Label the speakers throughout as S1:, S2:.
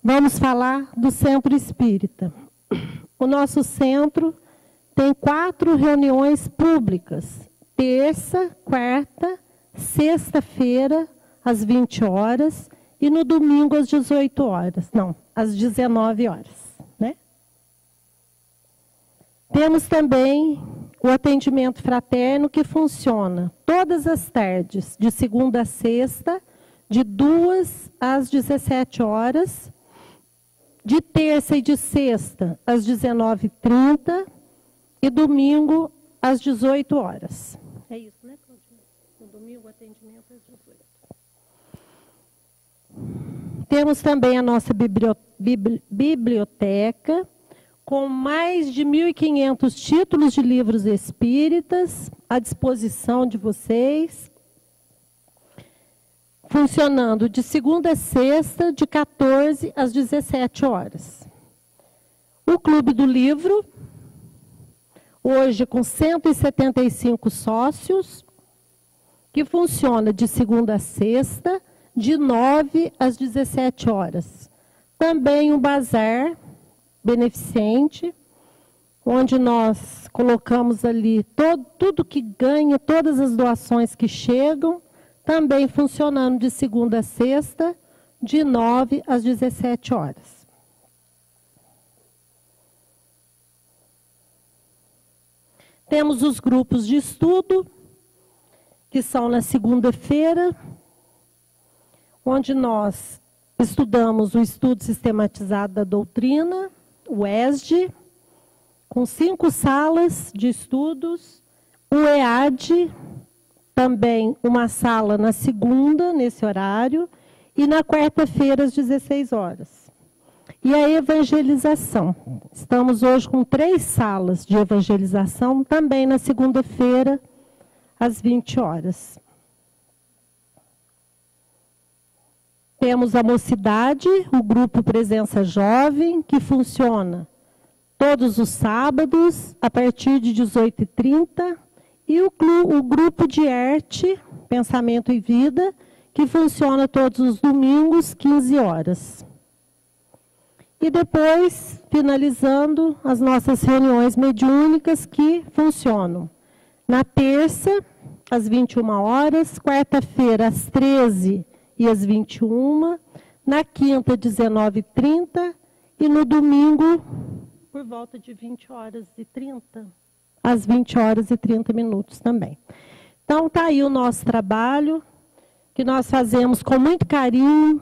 S1: Vamos falar do Centro Espírita. O nosso centro tem 4 reuniões públicas. Terça, quarta, sexta-feira, às 20 horas, e no domingo às 18 horas. Não, às 19 horas. Né? Temos também o atendimento fraterno, que funciona todas as tardes, de segunda a sexta, de 2 às 17 horas, de terça e de sexta às 19h30 e domingo às 18 horas. É isso, né, Claudinha? No domingo, o atendimento às 18. Temos também a nossa biblioteca, com mais de 1.500 títulos de livros espíritas à disposição de vocês, funcionando de segunda a sexta, de 14 às 17 horas. O Clube do Livro, hoje com 175 sócios, que funciona de segunda a sexta, de 9 às 17 horas. Também um bazar beneficente, onde nós colocamos ali tudo que ganha, todas as doações que chegam, também funcionando de segunda a sexta, de 9 às 17 horas. Temos os grupos de estudo, que são na segunda-feira, onde nós estudamos o estudo sistematizado da doutrina, o ESD, com 5 salas de estudos, o EAD, também uma sala na segunda, nesse horário, e na quarta-feira, às 16 horas. E a evangelização. Estamos hoje com 3 salas de evangelização, também na segunda-feira, às 20 horas. Temos a Mocidade, o grupo Presença Jovem, que funciona todos os sábados, a partir de 18h30, e o grupo de arte, Pensamento e Vida, que funciona todos os domingos, 15 horas. E depois, finalizando, as nossas reuniões mediúnicas, que funcionam na terça, às 21 horas, quarta-feira, às 13h e às 21h, na quinta, 19h30, e no domingo, por volta de 20h30, às 20h30 também. Então, está aí o nosso trabalho, que nós fazemos com muito carinho,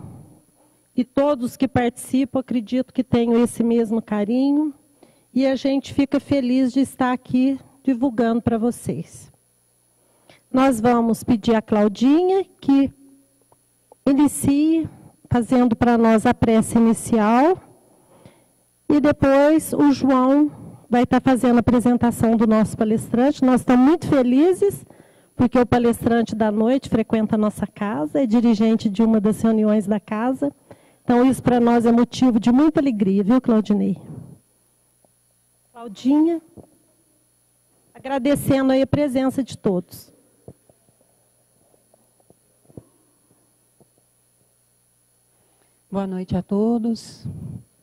S1: e todos que participam, acredito que tenham esse mesmo carinho, e a gente fica feliz de estar aqui divulgando para vocês. Nós vamos pedir a Claudinha que inicie fazendo para nós a prece inicial, e depois o João vai estar fazendo a apresentação do nosso palestrante. Nós estamos muito felizes, porque o palestrante da noite frequenta a nossa casa, é dirigente de uma das reuniões da casa. Então, isso para nós é motivo de muita alegria, viu, Claudinei? Claudinha, agradecendo aí a presença de todos.
S2: Boa noite a todos.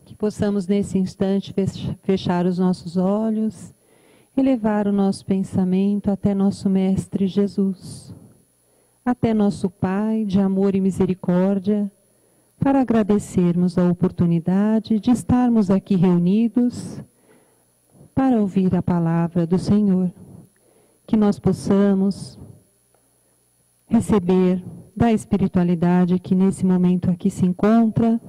S2: Que possamos, nesse instante, fechar os nossos olhos e levar o nosso pensamento até nosso Mestre Jesus, até nosso Pai de amor e misericórdia, para agradecermos a oportunidade de estarmos aqui reunidos para ouvir a palavra do Senhor. Que nós possamos receber da espiritualidade que nesse momento aqui se encontra,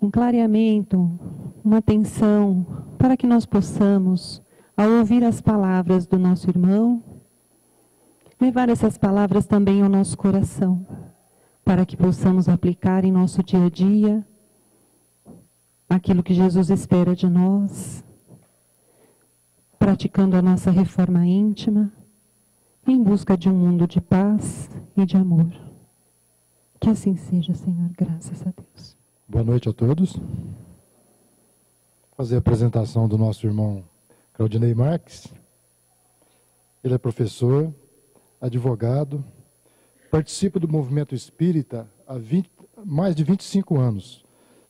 S2: um clareamento, uma atenção, para que nós possamos, ao ouvir as palavras do nosso irmão, levar essas palavras também ao nosso coração, para que possamos aplicar em nosso dia a dia aquilo que Jesus espera de nós, praticando a nossa reforma íntima, em busca de um mundo de paz e de amor. Que assim seja, Senhor, graças a Deus.
S3: Boa noite a todos. Vou fazer a apresentação do nosso irmão Claudinei Marques. Ele é professor, advogado, participa do movimento espírita há mais de 25 anos,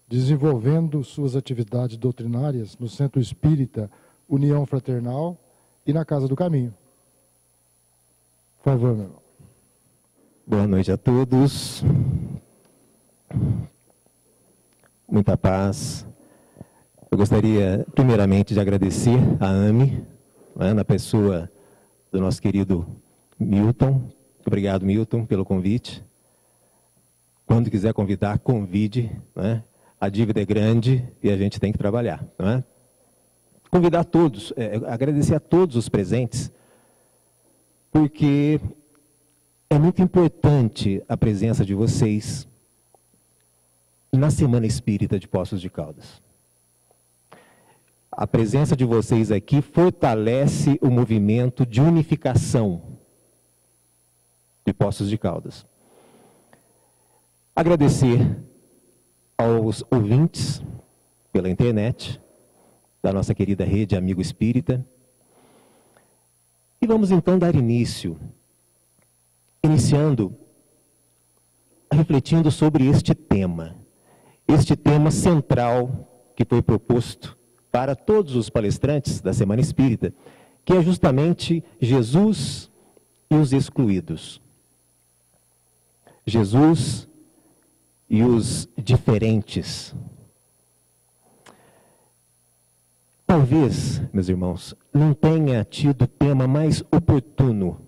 S3: desenvolvendo suas atividades doutrinárias no Centro Espírita União Fraternal e na Casa do Caminho. Por favor, meu irmão.
S4: Boa noite a todos. Muita paz. Eu gostaria, primeiramente, de agradecer a AME, na pessoa do nosso querido Milton. Obrigado, Milton, pelo convite. Quando quiser convidar, convide. A dívida é grande e a gente tem que trabalhar. Convidar todos, agradecer a todos os presentes, porque é muito importante a presença de vocês na Semana Espírita de Poços de Caldas. A presença de vocês aqui fortalece o movimento de unificação de Poços de Caldas. Agradecer aos ouvintes pela internet, da nossa querida rede Amigo Espírita. E vamos então dar início, refletindo sobre este tema central que foi proposto para todos os palestrantes da Semana Espírita, que é justamente Jesus e os excluídos. Jesus e os diferentes. Talvez, meus irmãos, não tenha tido tema mais oportuno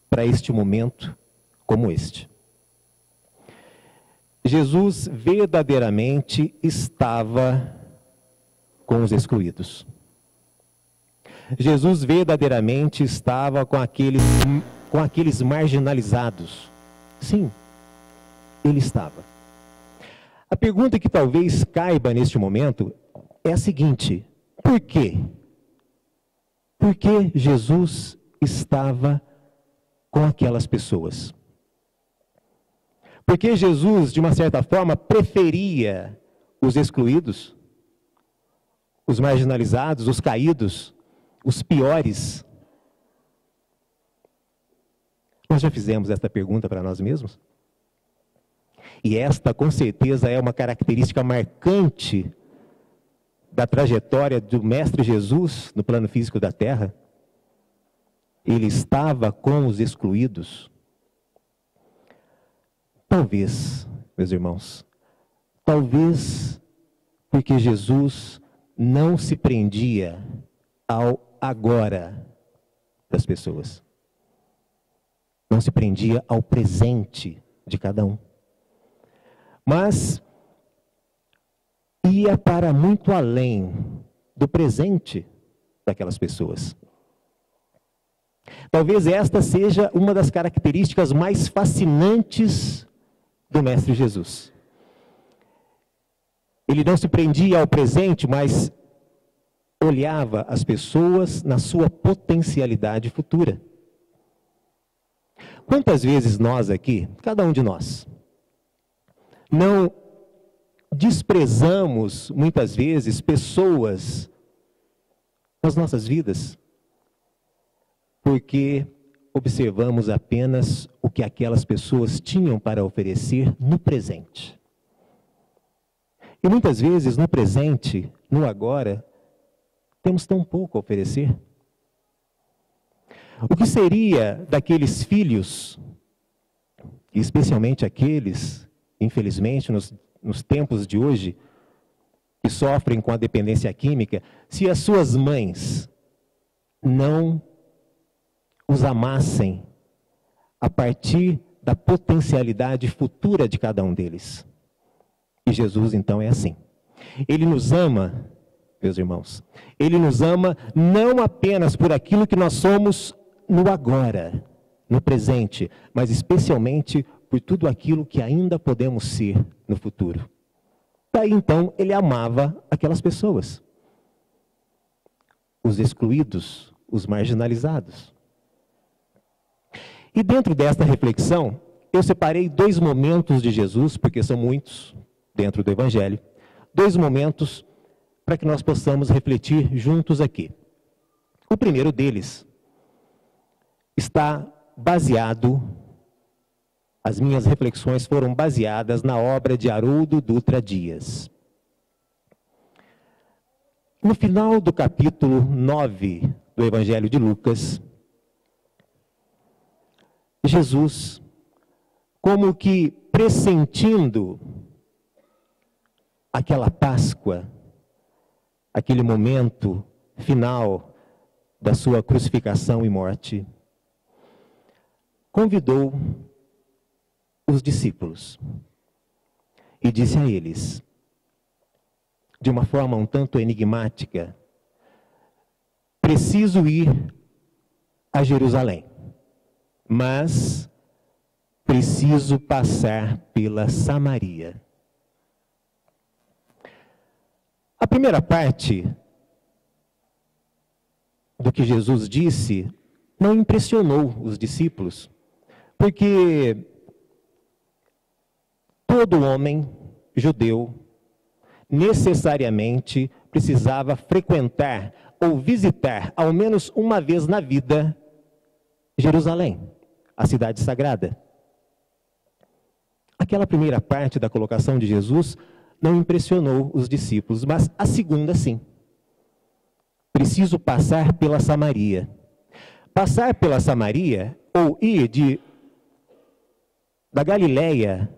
S4: para este momento como este. Jesus verdadeiramente estava com os excluídos. Jesus verdadeiramente estava com aqueles marginalizados. Sim, ele estava. A pergunta que talvez caiba neste momento é a seguinte: por quê? Por que Jesus estava com aquelas pessoas? Porque Jesus, de uma certa forma, preferia os excluídos, os marginalizados, os caídos, os piores. Nós já fizemos esta pergunta para nós mesmos? E esta, com certeza, é uma característica marcante da trajetória do Mestre Jesus no plano físico da Terra. Ele estava com os excluídos. Talvez, meus irmãos, talvez porque Jesus não se prendia ao agora das pessoas. Não se prendia ao presente de cada um. Mas ia para muito além do presente daquelas pessoas. Talvez esta seja uma das características mais fascinantes do Mestre Jesus. Ele não se prendia ao presente, mas olhava as pessoas na sua potencialidade futura. Quantas vezes nós aqui, cada um de nós, não desprezamos muitas vezes pessoas nas nossas vidas, porque observamos apenas o que aquelas pessoas tinham para oferecer no presente. E muitas vezes no presente, no agora, temos tão pouco a oferecer. O que seria daqueles filhos, especialmente aqueles, infelizmente, nos tempos de hoje, que sofrem com a dependência química, se as suas mães não os amassem a partir da potencialidade futura de cada um deles? E Jesus, então, é assim. Ele nos ama, meus irmãos, ele nos ama não apenas por aquilo que nós somos no agora, no presente, mas especialmente por tudo aquilo que ainda podemos ser no futuro. Daí, então, ele amava aquelas pessoas. Os excluídos, os marginalizados. E dentro desta reflexão, eu separei 2 momentos de Jesus, porque são muitos dentro do Evangelho, 2 momentos para que nós possamos refletir juntos aqui. O primeiro deles está baseado As minhas reflexões foram baseadas na obra de Haroldo Dutra Dias. No final do capítulo 9 do Evangelho de Lucas, Jesus, como que pressentindo aquela Páscoa, aquele momento final da sua crucificação e morte, convidou os discípulos e disse a eles, de uma forma um tanto enigmática, preciso ir a Jerusalém, mas preciso passar pela Samaria. A primeira parte do que Jesus disse não impressionou os discípulos, porque todo homem judeu necessariamente precisava frequentar ou visitar, ao menos uma vez na vida, Jerusalém, a cidade sagrada. Aquela primeira parte da colocação de Jesus não impressionou os discípulos, mas a segunda sim. Preciso passar pela Samaria. Passar pela Samaria, ou ir da Galileia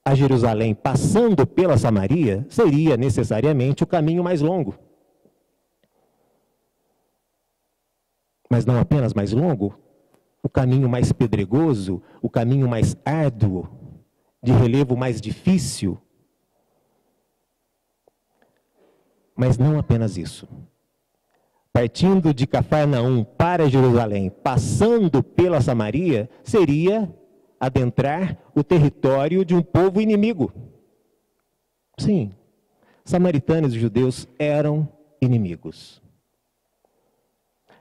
S4: a Jerusalém, passando pela Samaria, seria necessariamente o caminho mais longo. Mas não apenas mais longo, o caminho mais pedregoso, o caminho mais árduo, de relevo mais difícil. Mas não apenas isso. Partindo de Cafarnaum para Jerusalém, passando pela Samaria, seria adentrar o território de um povo inimigo. Sim, samaritanos e judeus eram inimigos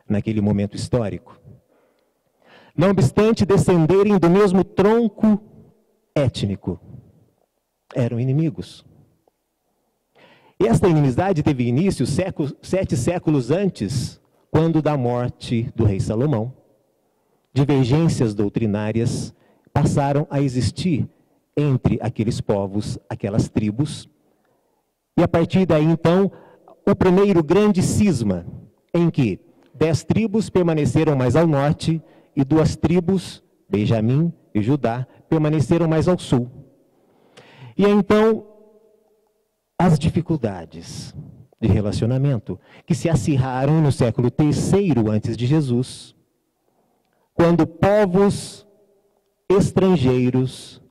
S4: naquele momento histórico. Não obstante descenderem do mesmo tronco étnico, eram inimigos. E esta inimizade teve início 7 séculos antes, quando da morte do rei Salomão. Divergências doutrinárias passaram a existir entre aqueles povos, aquelas tribos. E a partir daí, então, o primeiro grande cisma, em que 10 tribos permaneceram mais ao norte e 2 tribos, Benjamim e Judá, permaneceram mais ao sul. E então, as dificuldades de relacionamento que se acirraram no século III antes de Jesus, quando povos estrangeiros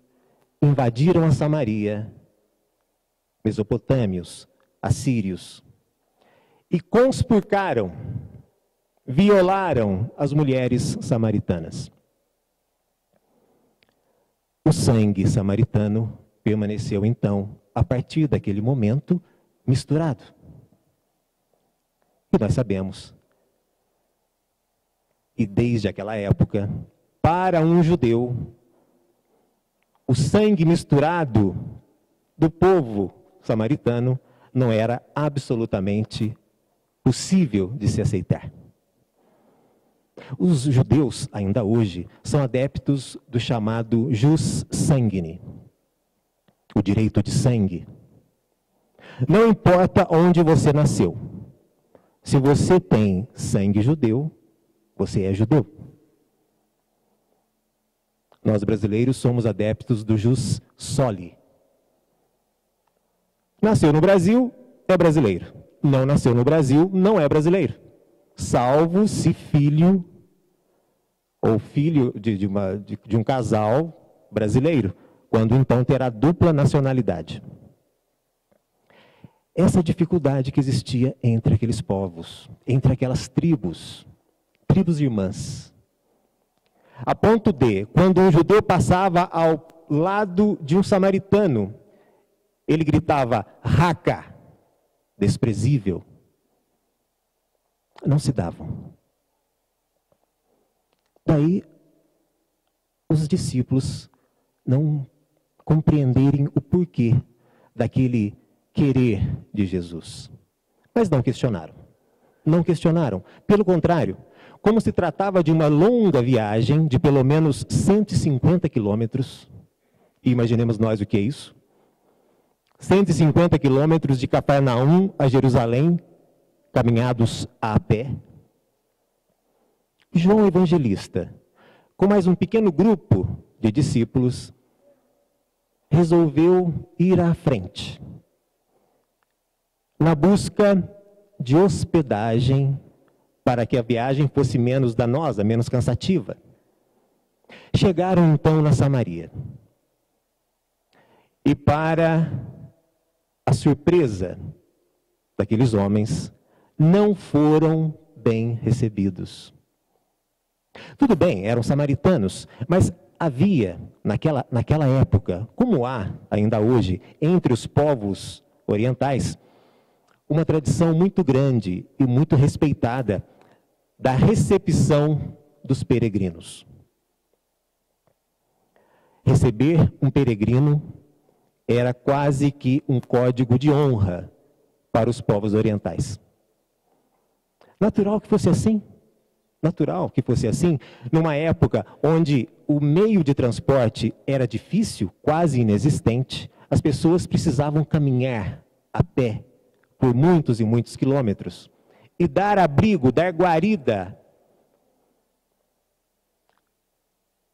S4: invadiram a Samaria, mesopotâmios, assírios, e conspurcaram, violaram as mulheres samaritanas. O sangue samaritano permaneceu, então, a partir daquele momento, misturado. E nós sabemos, e desde aquela época, para um judeu, o sangue misturado do povo samaritano não era absolutamente possível de se aceitar. Os judeus, ainda hoje, são adeptos do chamado jus sanguine, o direito de sangue. Não importa onde você nasceu. Se você tem sangue judeu, você é judeu. Nós brasileiros somos adeptos do jus soli. Nasceu no Brasil, é brasileiro. Não nasceu no Brasil, não é brasileiro. Salvo se filho ou filho de um casal brasileiro, quando então terá dupla nacionalidade. Essa dificuldade que existia entre aqueles povos, entre aquelas tribos irmãs, a ponto de, quando um judeu passava ao lado de um samaritano, ele gritava, raca, desprezível. Não se davam. Daí, os discípulos não compreenderem o porquê daquele querer de Jesus. Mas não questionaram. Não questionaram. Pelo contrário, como se tratava de uma longa viagem de pelo menos 150 quilômetros. E imaginemos nós o que é isso. 150 quilômetros de Cafarnaum a Jerusalém, caminhados a pé. João Evangelista, com mais um pequeno grupo de discípulos, resolveu ir à frente, na busca de hospedagem, para que a viagem fosse menos danosa, menos cansativa. Chegaram então na Samaria. E para a surpresa daqueles homens, não foram bem recebidos. Tudo bem, eram samaritanos, mas havia, naquela época, como há ainda hoje, entre os povos orientais, uma tradição muito grande e muito respeitada da recepção dos peregrinos. Receber um peregrino era quase que um código de honra para os povos orientais. Natural que fosse assim. Natural que fosse assim, numa época onde o meio de transporte era difícil, quase inexistente, as pessoas precisavam caminhar a pé por muitos e muitos quilômetros e dar abrigo, dar guarida,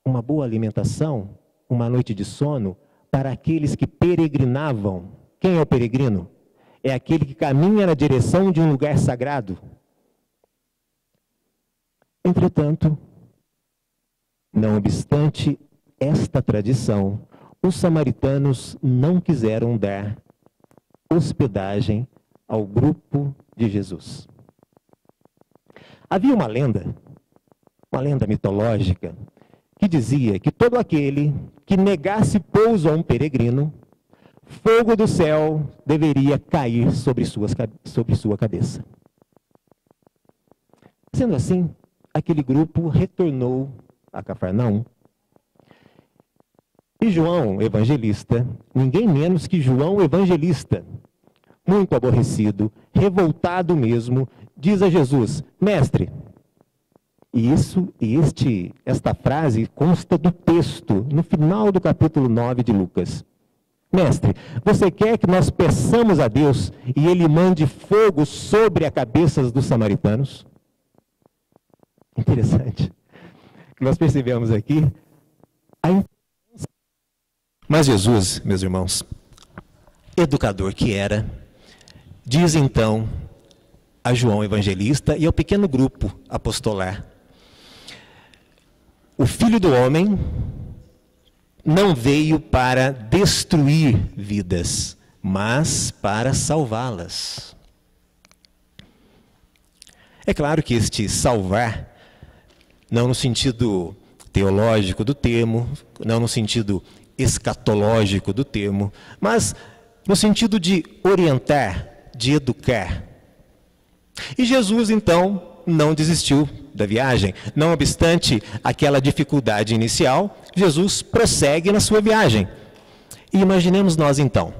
S4: uma boa alimentação, uma noite de sono para aqueles que peregrinavam. Quem é o peregrino? É aquele que caminha na direção de um lugar sagrado. Entretanto, não obstante esta tradição, os samaritanos não quiseram dar hospedagem ao grupo de Jesus. Havia uma lenda mitológica, que dizia que todo aquele que negasse pouso a um peregrino, fogo do céu deveria cair sobre sua cabeça. Sendo assim, aquele grupo retornou a Cafarnaum. E João Evangelista, ninguém menos que João Evangelista, muito aborrecido, revoltado mesmo, diz a Jesus: Mestre, esta frase consta do texto, no final do capítulo 9 de Lucas. Mestre, você quer que nós peçamos a Deus e Ele mande fogo sobre a cabeça dos samaritanos? Interessante. Nós percebemos aqui a importância. Mas Jesus, meus irmãos, educador que era, diz então a João Evangelista e ao pequeno grupo apostolar: o Filho do Homem não veio para destruir vidas, mas para salvá-las. É claro que este salvar, não no sentido teológico do termo, não no sentido escatológico do termo, mas no sentido de orientar, de educar. E Jesus, então, não desistiu da viagem. Não obstante aquela dificuldade inicial, Jesus prossegue na sua viagem. E imaginemos nós, então,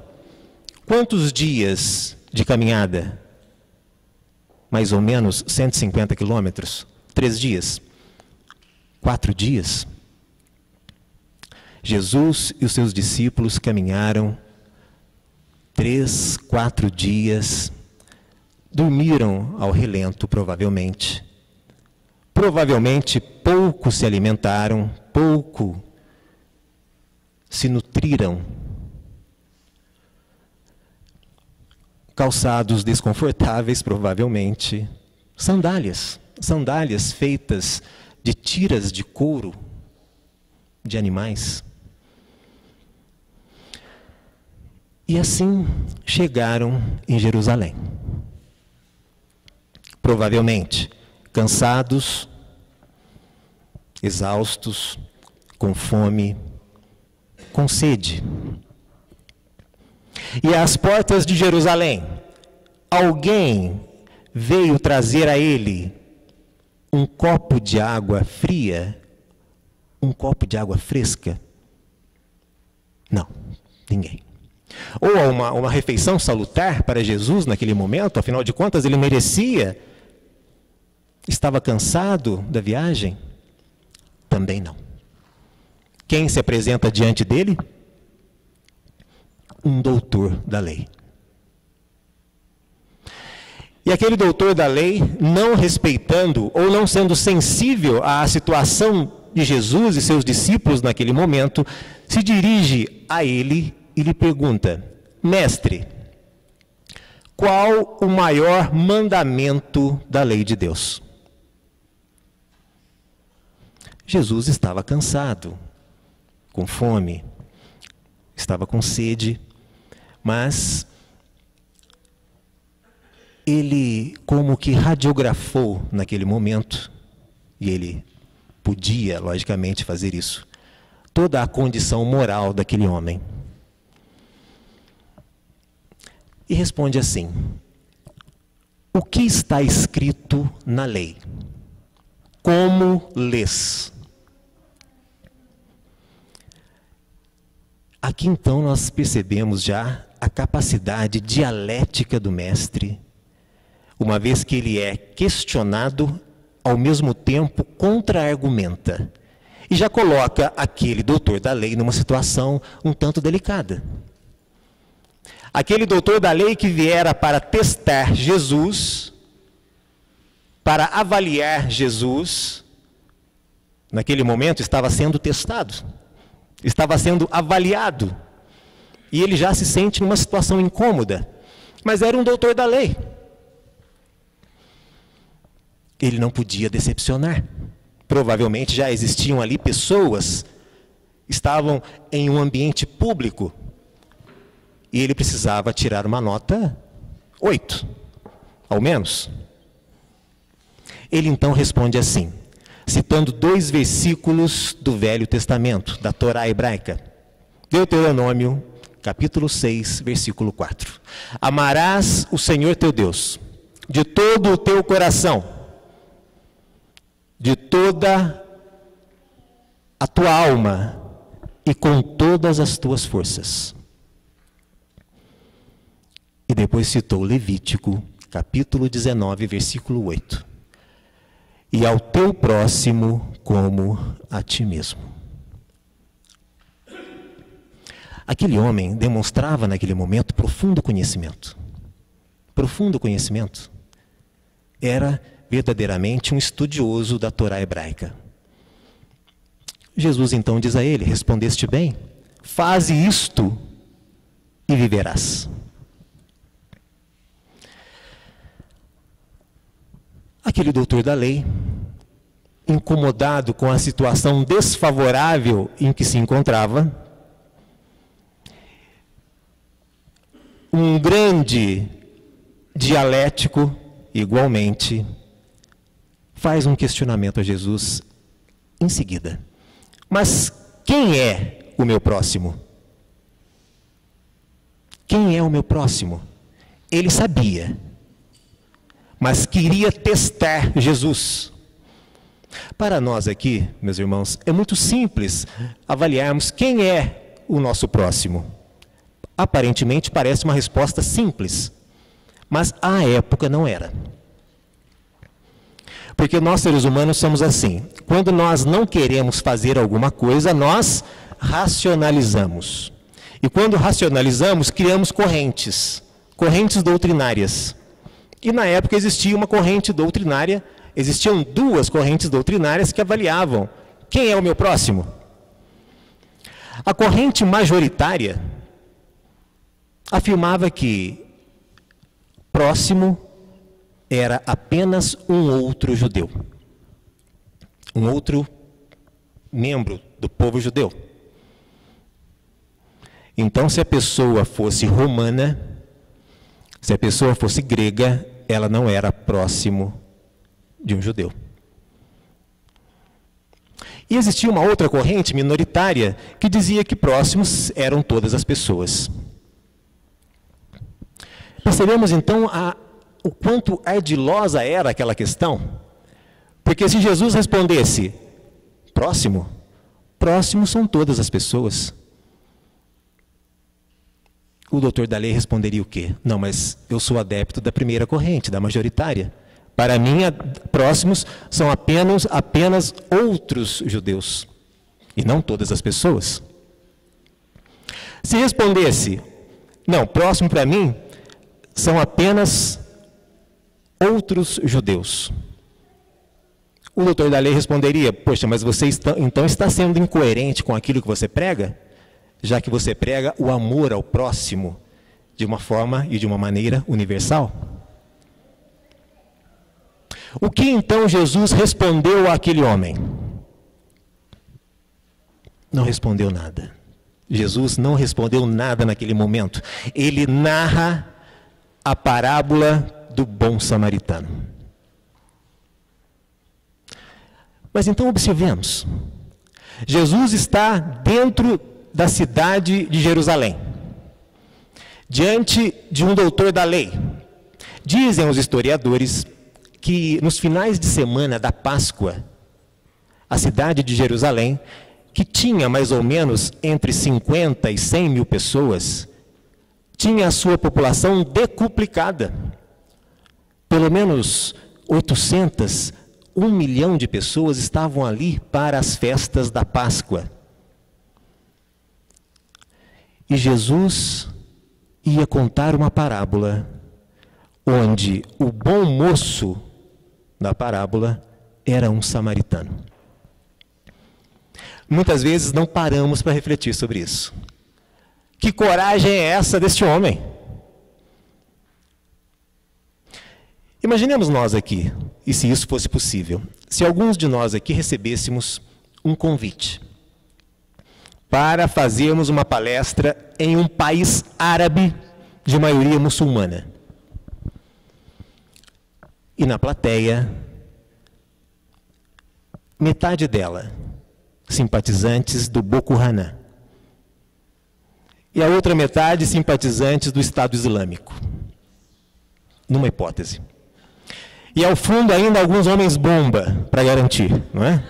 S4: quantos dias de caminhada? Mais ou menos 150 quilômetros. 3 dias. 4 dias. Jesus e os seus discípulos caminharam 3, 4 dias. Dormiram ao relento, provavelmente. Provavelmente pouco se alimentaram, pouco se nutriram. Calçados desconfortáveis, provavelmente. Sandálias feitas de tiras de couro de animais. E assim chegaram em Jerusalém. Provavelmente cansados, exaustos, com fome, com sede. E às portas de Jerusalém, alguém veio trazer a ele um copo de água fria, um copo de água fresca? Não, ninguém. Ou uma refeição salutar para Jesus naquele momento, afinal de contas ele merecia Estava cansado da viagem? Também não. Quem se apresenta diante dele? Um doutor da lei. E aquele doutor da lei, não respeitando ou não sendo sensível à situação de Jesus e seus discípulos naquele momento, se dirige a ele e lhe pergunta: Mestre, qual o maior mandamento da lei de Deus? Jesus estava cansado, com fome, estava com sede, mas ele como que radiografou naquele momento, e ele podia, logicamente, fazer isso, toda a condição moral daquele homem. E responde assim: o que está escrito na lei? Como lês? Aqui então nós percebemos já a capacidade dialética do mestre, uma vez que ele é questionado, ao mesmo tempo contra-argumenta, e já coloca aquele doutor da lei numa situação um tanto delicada. Aquele doutor da lei que viera para testar Jesus, para avaliar Jesus, naquele momento estava sendo testado, estava sendo avaliado, e ele já se sente numa situação incômoda, mas era um doutor da lei. Ele não podia decepcionar. Provavelmente já existiam ali pessoas, estavam em um ambiente público, e ele precisava tirar uma nota 8, ao menos. Ele então responde assim, citando 2 versículos do Velho Testamento, da Torá hebraica. Deuteronômio, capítulo 6, versículo 4. Amarás o Senhor teu Deus de todo o teu coração, de toda a tua alma e com todas as tuas forças. E depois citou Levítico, capítulo 19, versículo 8. E ao teu próximo como a ti mesmo. Aquele homem demonstrava naquele momento profundo conhecimento. Profundo conhecimento. Era verdadeiramente um estudioso da Torá hebraica. Jesus então diz a ele: respondeste bem, faze isto e viverás. Aquele doutor da lei, incomodado com a situação desfavorável em que se encontrava, um grande dialético, igualmente, faz um questionamento a Jesus em seguida. Mas quem é o meu próximo? Quem é o meu próximo? Ele sabia, mas queria testar Jesus. Para nós aqui, meus irmãos, é muito simples avaliarmos quem é o nosso próximo. Aparentemente parece uma resposta simples, mas à época não era. Porque nós, seres humanos, somos assim. Quando nós não queremos fazer alguma coisa, nós racionalizamos. E quando racionalizamos, criamos correntes doutrinárias. E na época existia uma corrente doutrinária, existiam 2 correntes doutrinárias que avaliavam quem é o meu próximo. A corrente majoritária afirmava que próximo era apenas um outro judeu, um outro membro do povo judeu. Então, se a pessoa fosse romana, se a pessoa fosse grega, ela não era próximo de um judeu. E existia uma outra corrente minoritária que dizia que próximos eram todas as pessoas. Percebemos então o quanto ardilosa era aquela questão? Porque se Jesus respondesse, próximo são todas as pessoas. O doutor da lei responderia o quê? Não, mas eu sou adepto da primeira corrente, da majoritária. Para mim, próximos são apenas outros judeus, e não todas as pessoas. Se respondesse, não, próximo para mim são apenas outros judeus, o doutor da lei responderia, poxa, mas você então está sendo incoerente com aquilo que você prega, já que você prega o amor ao próximo de uma forma e de uma maneira universal. O que então Jesus respondeu àquele homem? Não respondeu nada. Jesus não respondeu nada naquele momento. Ele narra a parábola do bom samaritano. Mas então observemos. Jesus está dentro da cidade de Jerusalém, diante de um doutor da lei. Dizem os historiadores que nos finais de semana da Páscoa, a cidade de Jerusalém, que tinha mais ou menos entre 50 e 100 mil pessoas, tinha a sua população decuplicada. Pelo menos 800, 1 milhão de pessoas estavam ali para as festas da Páscoa. E Jesus ia contar uma parábola, onde o bom moço da parábola era um samaritano. Muitas vezes não paramos para refletir sobre isso. Que coragem é essa deste homem? Imaginemos nós aqui, e se isso fosse possível, se alguns de nós aqui recebêssemos um convite para fazermos uma palestra em um país árabe de maioria muçulmana. E na plateia, metade dela, simpatizantes do Boko Haram. E a outra metade, simpatizantes do Estado Islâmico. Numa hipótese. E ao fundo ainda alguns homens-bomba, para garantir, não é?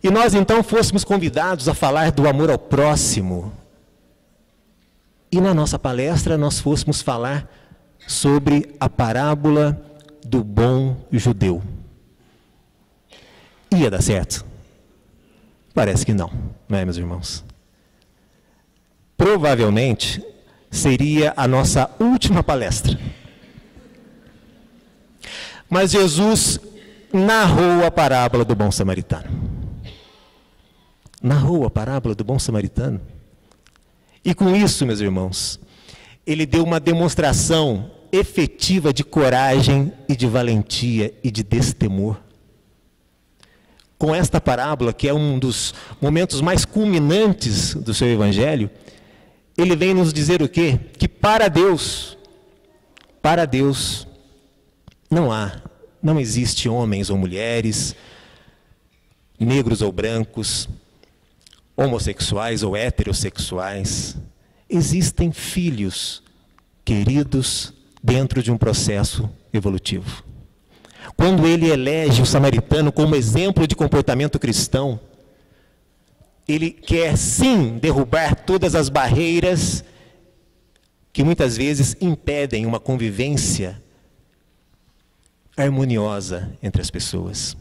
S4: E nós então fôssemos convidados a falar do amor ao próximo. E na nossa palestra nós fôssemos falar sobre a parábola do bom judeu. Ia dar certo? Parece que não, não é, meus irmãos? Provavelmente seria a nossa última palestra. Mas Jesus narrou a parábola do bom samaritano. Narrou a parábola do bom samaritano. E com isso, meus irmãos, ele deu uma demonstração efetiva de coragem e de valentia e de destemor. Com esta parábola, que é um dos momentos mais culminantes do seu evangelho, ele vem nos dizer o quê? Que para Deus, não existe homens ou mulheres, negros ou brancos, homossexuais ou heterossexuais. Existem filhos queridos dentro de um processo evolutivo. Quando ele elege o samaritano como exemplo de comportamento cristão, ele quer sim derrubar todas as barreiras que muitas vezes impedem uma convivência harmoniosa entre as pessoas.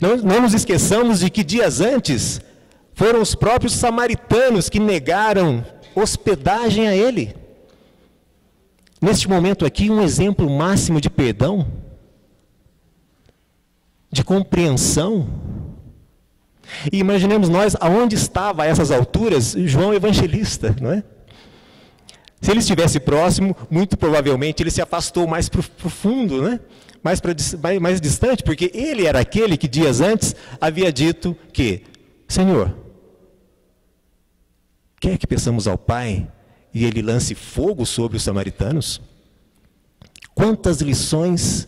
S4: Não nos esqueçamos de que dias antes foram os próprios samaritanos que negaram hospedagem a ele. Neste momento aqui, um exemplo máximo de perdão, de compreensão. E imaginemos nós aonde estava a essas alturas João Evangelista, não é? Se ele estivesse próximo, muito provavelmente ele se afastou mais para o fundo, né? mais distante, porque ele era aquele que dias antes havia dito que, Senhor, quer que peçamos ao Pai e ele lance fogo sobre os samaritanos? Quantas lições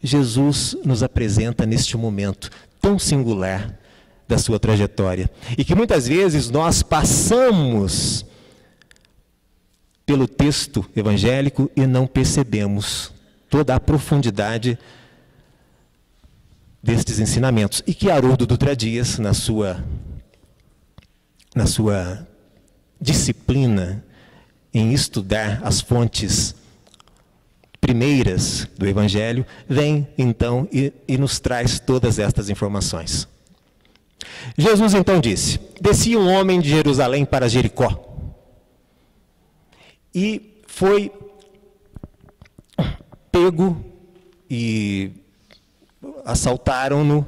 S4: Jesus nos apresenta neste momento tão singular da sua trajetória, e que muitas vezes nós passamos pelo texto evangélico e não percebemos toda a profundidade destes ensinamentos. E que Haroldo Dutra Dias, na sua disciplina em estudar as fontes primeiras do Evangelho, vem então e nos traz todas estas informações. Jesus então disse: descia um homem de Jerusalém para Jericó, e foi pego e assaltaram-no,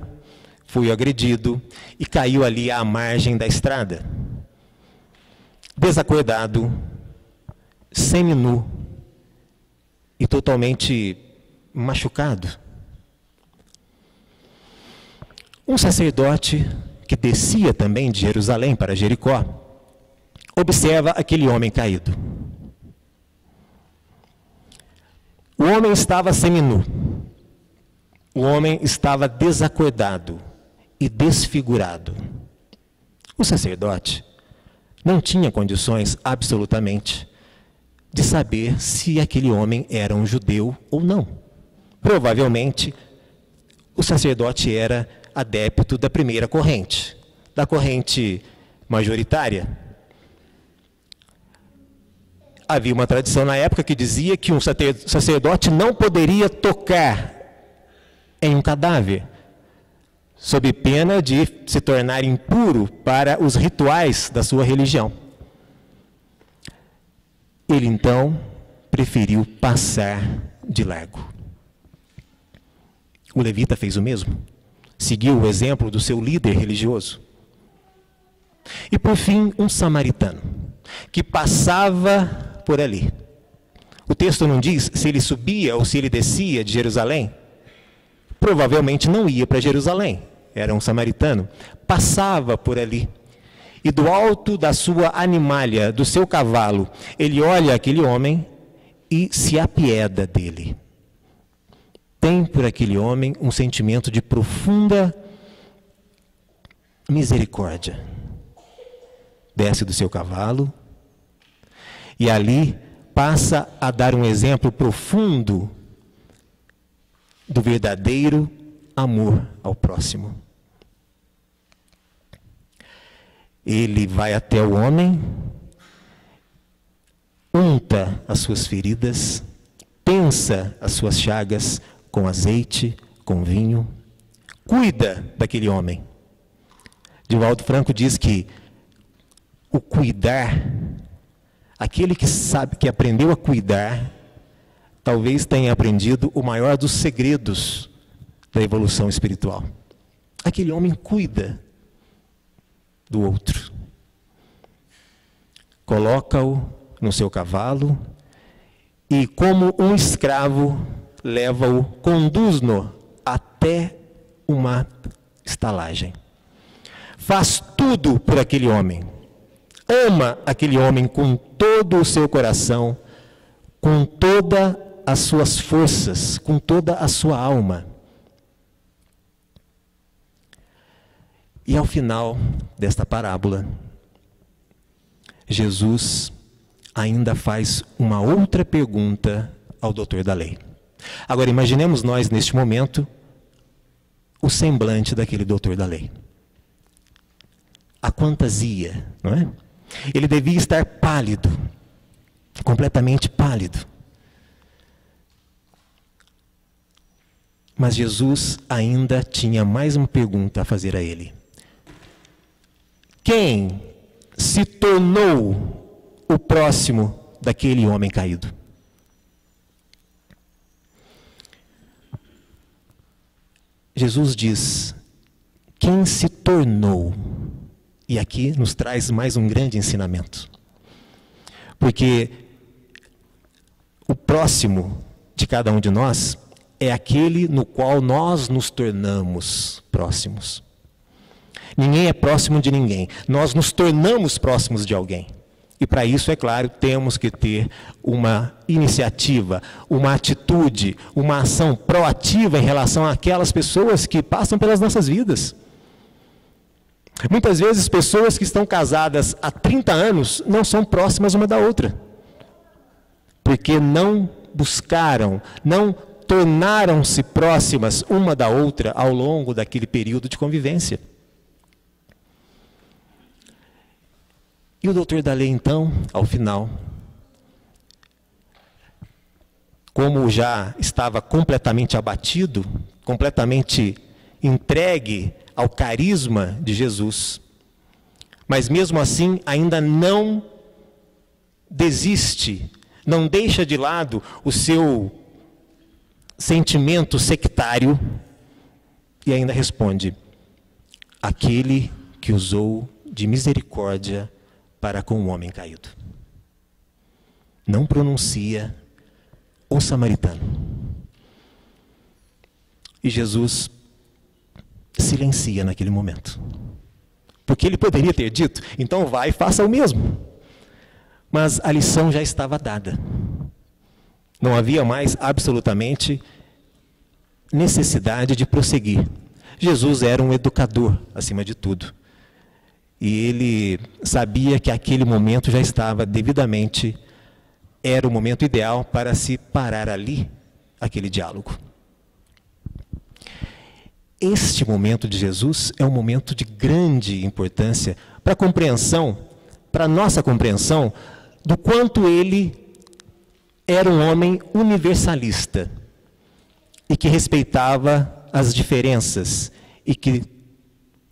S4: foi agredido e caiu ali à margem da estrada, desacordado, seminu e totalmente machucado. Um sacerdote que descia também de Jerusalém para Jericó observa aquele homem caído. O homem estava seminu. O homem estava desacordado e desfigurado. O sacerdote não tinha condições absolutamente de saber se aquele homem era um judeu ou não. Provavelmente, o sacerdote era adepto da primeira corrente, da corrente majoritária. Havia uma tradição na época que dizia que um sacerdote não poderia tocar em um cadáver, sob pena de se tornar impuro para os rituais da sua religião. Ele então preferiu passar de largo. O levita fez o mesmo, seguiu o exemplo do seu líder religioso. E por fim, um samaritano, que passava por ali. O texto não diz se ele subia ou se ele descia de Jerusalém. Provavelmente não ia para Jerusalém, era um samaritano. Passava por ali. E do alto da sua animalha, do seu cavalo, ele olha aquele homem e se apieda dele. Tem por aquele homem um sentimento de profunda misericórdia. Desce do seu cavalo e ali passa a dar um exemplo profundo do verdadeiro amor ao próximo. Ele vai até o homem, unta as suas feridas, pensa as suas chagas com azeite, com vinho, cuida daquele homem. Divaldo Franco diz que o cuidar, aquele que sabe, que aprendeu a cuidar, talvez tenha aprendido o maior dos segredos da evolução espiritual. Aquele homem cuida do outro. Coloca-o no seu cavalo e, como um escravo, leva-o, conduz-no até uma estalagem. Faz tudo por aquele homem. Ama aquele homem com todo o seu coração, com todas as suas forças, com toda a sua alma. E ao final desta parábola, Jesus ainda faz uma outra pergunta ao doutor da lei. Agora, imaginemos nós, neste momento, o semblante daquele doutor da lei. A quantas ia, não é? Ele devia estar pálido, completamente pálido. Mas Jesus ainda tinha mais uma pergunta a fazer a ele. Quem se tornou o próximo daquele homem caído? Jesus diz, quem se tornou? E aqui nos traz mais um grande ensinamento. Porque o próximo de cada um de nós é aquele no qual nós nos tornamos próximos. Ninguém é próximo de ninguém. Nós nos tornamos próximos de alguém. E para isso, é claro, temos que ter uma iniciativa, uma atitude, uma ação proativa em relação àquelas pessoas que passam pelas nossas vidas. Muitas vezes, pessoas que estão casadas há 30 anos não são próximas uma da outra. Porque não buscaram, não tornaram-se próximas uma da outra ao longo daquele período de convivência. E o doutor da lei, então, ao final, como já estava completamente abatido, completamente entregue ao carisma de Jesus, mas mesmo assim ainda não desiste, não deixa de lado o seu sentimento sectário e ainda responde: aquele que usou de misericórdia para com o homem caído. Não pronuncia o samaritano. E Jesus silencia naquele momento. Porque ele poderia ter dito: então vai e faça o mesmo. Mas a lição já estava dada. Não havia mais absolutamente necessidade de prosseguir. Jesus era um educador, acima de tudo. E ele sabia que aquele momento já estava devidamente, era o momento ideal para se parar ali, aquele diálogo. Este momento de Jesus é um momento de grande importância para a compreensão, para a nossa compreensão, do quanto ele era um homem universalista e que respeitava as diferenças e que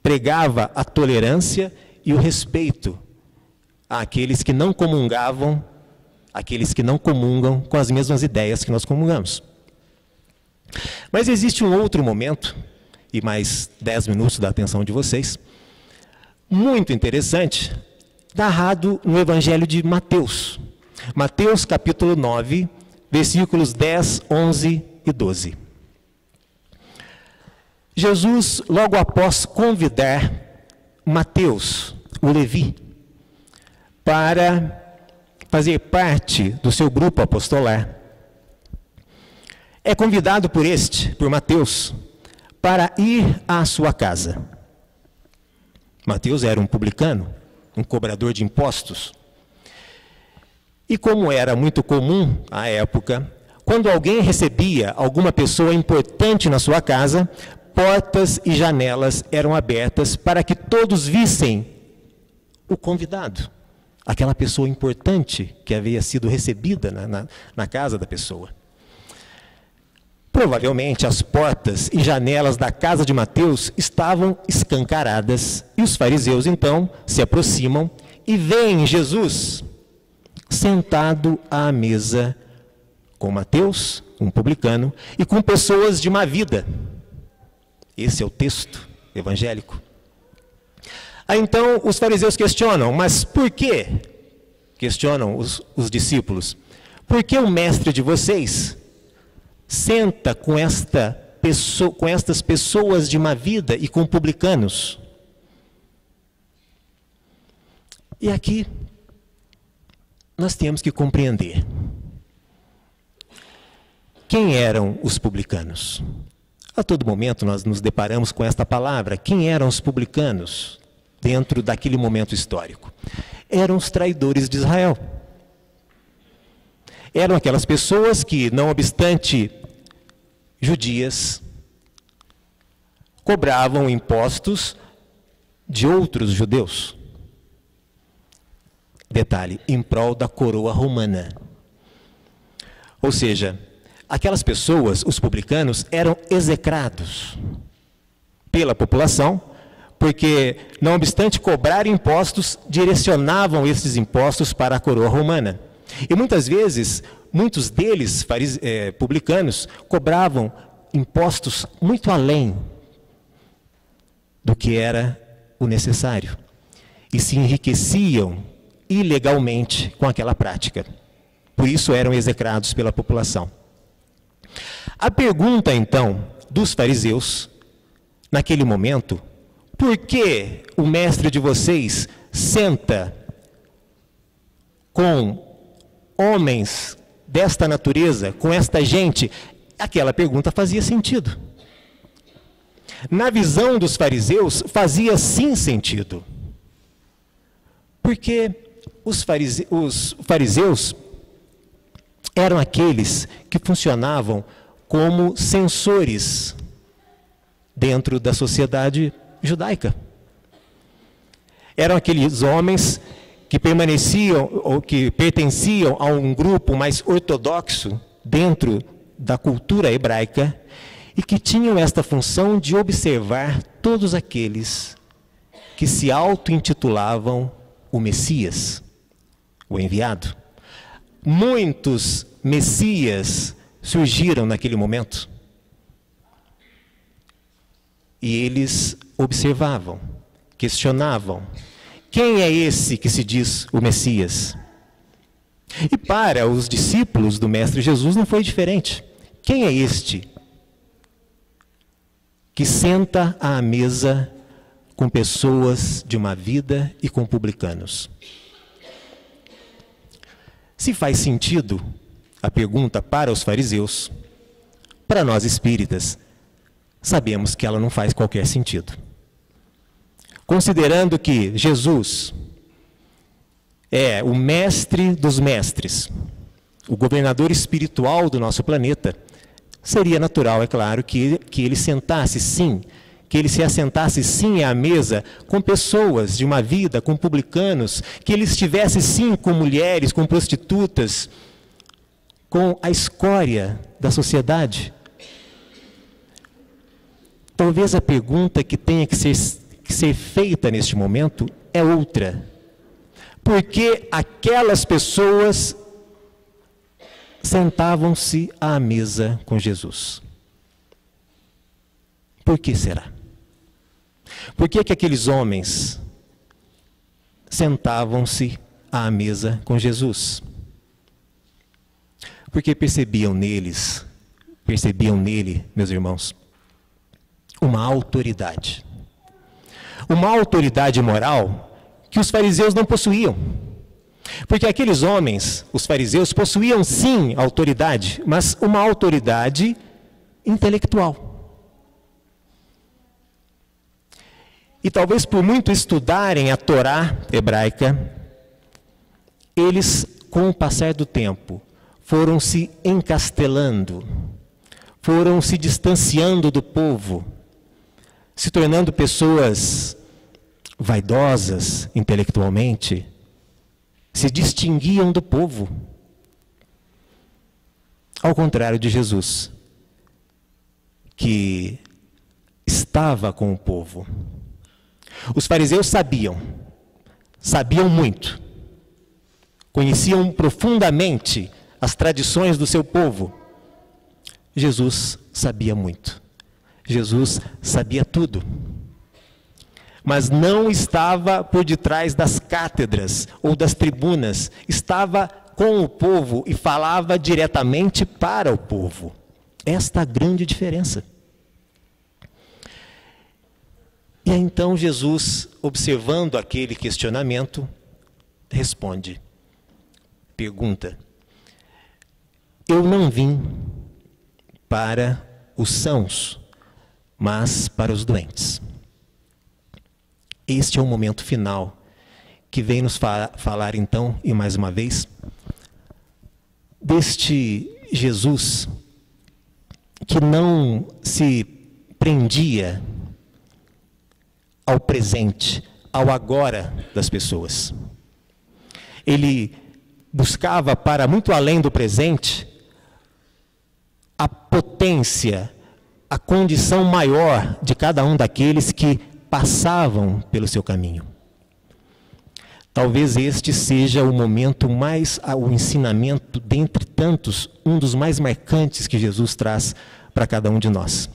S4: pregava a tolerância e o respeito àqueles que não comungavam, àqueles que não comungam com as mesmas ideias que nós comungamos. Mas existe um outro momento, e mais 10 minutos da atenção de vocês, muito interessante, narrado no Evangelho de Mateus. Mateus capítulo 9, versículos 10, 11 e 12. Jesus, logo após convidar Mateus, o Levi, para fazer parte do seu grupo apostolar, é convidado por Mateus, para ir à sua casa. Mateus era um publicano, um cobrador de impostos. E como era muito comum à época, quando alguém recebia alguma pessoa importante na sua casa, portas e janelas eram abertas para que todos vissem o convidado, aquela pessoa importante que havia sido recebida na casa da pessoa. Provavelmente as portas e janelas da casa de Mateus estavam escancaradas e os fariseus então se aproximam e veem Jesus sentado à mesa com Mateus, um publicano, e com pessoas de má vida. Esse é o texto evangélico. Aí então os fariseus questionam: mas por quê? Questionam os discípulos. Por que o mestre de vocês senta com estas pessoas de má vida e com publicanos? E aqui nós temos que compreender quem eram os publicanos. A todo momento nós nos deparamos com esta palavra. Quem eram os publicanos dentro daquele momento histórico? Eram os traidores de Israel. Eram aquelas pessoas que, não obstante judias, cobravam impostos de outros judeus. Detalhe, em prol da coroa romana. Ou seja, aquelas pessoas, os publicanos, eram execrados pela população, porque, não obstante cobrar impostos, direcionavam esses impostos para a coroa romana. E muitas vezes, muitos deles, publicanos, cobravam impostos muito além do que era o necessário. E se enriqueciam ilegalmente com aquela prática. Por isso eram execrados pela população. A pergunta, então, dos fariseus, naquele momento: por que o mestre de vocês senta com homens desta natureza, com esta gente? Aquela pergunta fazia sentido. Na visão dos fariseus, fazia sim sentido. Porque os fariseus eram aqueles que funcionavam como censores dentro da sociedade judaica. Eram aqueles homens que permaneciam ou que pertenciam a um grupo mais ortodoxo dentro da cultura hebraica e que tinham esta função de observar todos aqueles que se auto-intitulavam o Messias, o enviado. Muitos Messias surgiram naquele momento. E eles observavam, questionavam: quem é esse que se diz o Messias? E para os discípulos do Mestre Jesus não foi diferente. Quem é este que senta à mesa com pessoas de uma vida e com publicanos? Se faz sentido a pergunta para os fariseus, para nós espíritas, sabemos que ela não faz qualquer sentido. Considerando que Jesus é o mestre dos mestres, o governador espiritual do nosso planeta, seria natural, é claro, que ele sentasse sim, que ele se assentasse sim à mesa com pessoas de uma vida, com publicanos, que ele estivesse sim com mulheres, com prostitutas, com a escória da sociedade. Talvez a pergunta que tenha que ser feita neste momento é outra. Por que aquelas pessoas sentavam-se à mesa com Jesus? Por que será? Por que aqueles homens sentavam-se à mesa com Jesus? Porque percebiam nele, meus irmãos, uma autoridade. Uma autoridade moral que os fariseus não possuíam. Porque aqueles homens, os fariseus, possuíam sim autoridade, mas uma autoridade intelectual. E talvez por muito estudarem a Torá hebraica, eles, com o passar do tempo, foram se encastelando, foram se distanciando do povo, se tornando pessoas vaidosas intelectualmente, se distinguiam do povo. Ao contrário de Jesus, que estava com o povo. Os fariseus sabiam muito, conheciam profundamente as tradições do seu povo. Jesus sabia muito. Jesus sabia tudo. Mas não estava por detrás das cátedras ou das tribunas. Estava com o povo e falava diretamente para o povo. Esta é a grande diferença. E aí, então Jesus, observando aquele questionamento, responde, pergunta: eu não vim para os sãos, mas para os doentes. Este é o momento final que vem nos falar então, e mais uma vez, deste Jesus que não se prendia ao presente, ao agora das pessoas. Ele buscava para muito além do presente a potência, a condição maior de cada um daqueles que passavam pelo seu caminho. Talvez este seja o momento mais, o ensinamento, dentre tantos, um dos mais marcantes que Jesus traz para cada um de nós.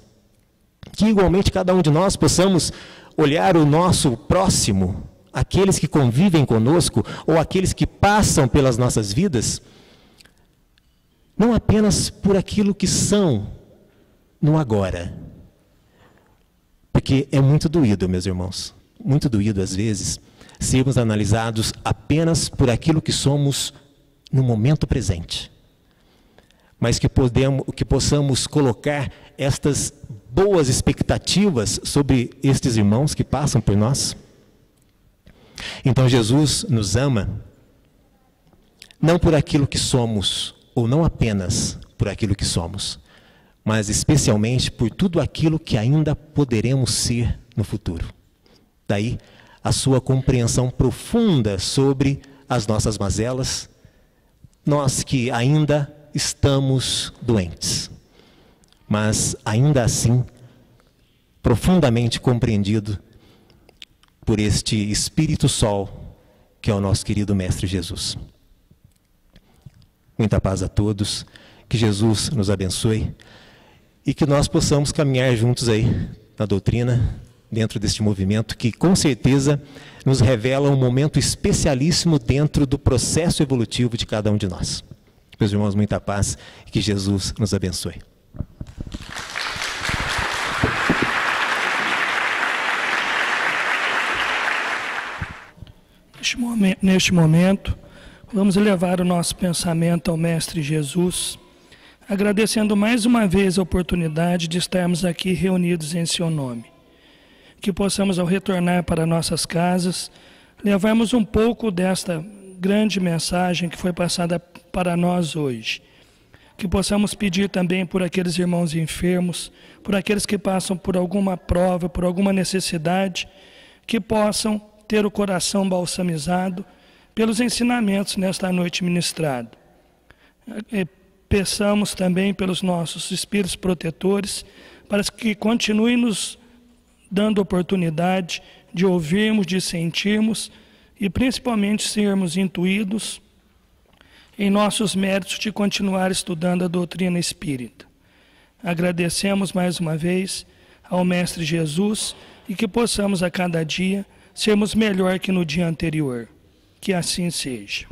S4: Que igualmente cada um de nós possamos olhar o nosso próximo, aqueles que convivem conosco, ou aqueles que passam pelas nossas vidas, não apenas por aquilo que são no agora. Porque é muito doído, meus irmãos, muito doído às vezes, sermos analisados apenas por aquilo que somos no momento presente. Mas que possamos colocar estas boas expectativas sobre estes irmãos que passam por nós. Então Jesus nos ama, não por aquilo que somos, ou não apenas por aquilo que somos, mas especialmente por tudo aquilo que ainda poderemos ser no futuro. Daí a sua compreensão profunda sobre as nossas mazelas, nós que ainda estamos doentes, mas ainda assim, profundamente compreendido por este Espírito Sol, que é o nosso querido Mestre Jesus. Muita paz a todos, que Jesus nos abençoe e que nós possamos caminhar juntos aí na doutrina, dentro deste movimento que com certeza nos revela um momento especialíssimo dentro do processo evolutivo de cada um de nós. Meus irmãos, muita paz e que Jesus nos abençoe.
S5: Neste momento, vamos elevar o nosso pensamento ao Mestre Jesus, agradecendo mais uma vez a oportunidade de estarmos aqui reunidos em seu nome. Que possamos, ao retornar para nossas casas, levarmos um pouco desta grande mensagem que foi passada para nós hoje. Que possamos pedir também por aqueles irmãos enfermos, por aqueles que passam por alguma prova, por alguma necessidade, que possam ter o coração balsamizado pelos ensinamentos nesta noite ministrado. Peçamos também pelos nossos espíritos protetores, para que continuem nos dando oportunidade de ouvirmos, de sentirmos e principalmente sermos intuídos em nossos méritos de continuar estudando a doutrina espírita. Agradecemos mais uma vez ao Mestre Jesus e que possamos a cada dia sermos melhor que no dia anterior. Que assim seja.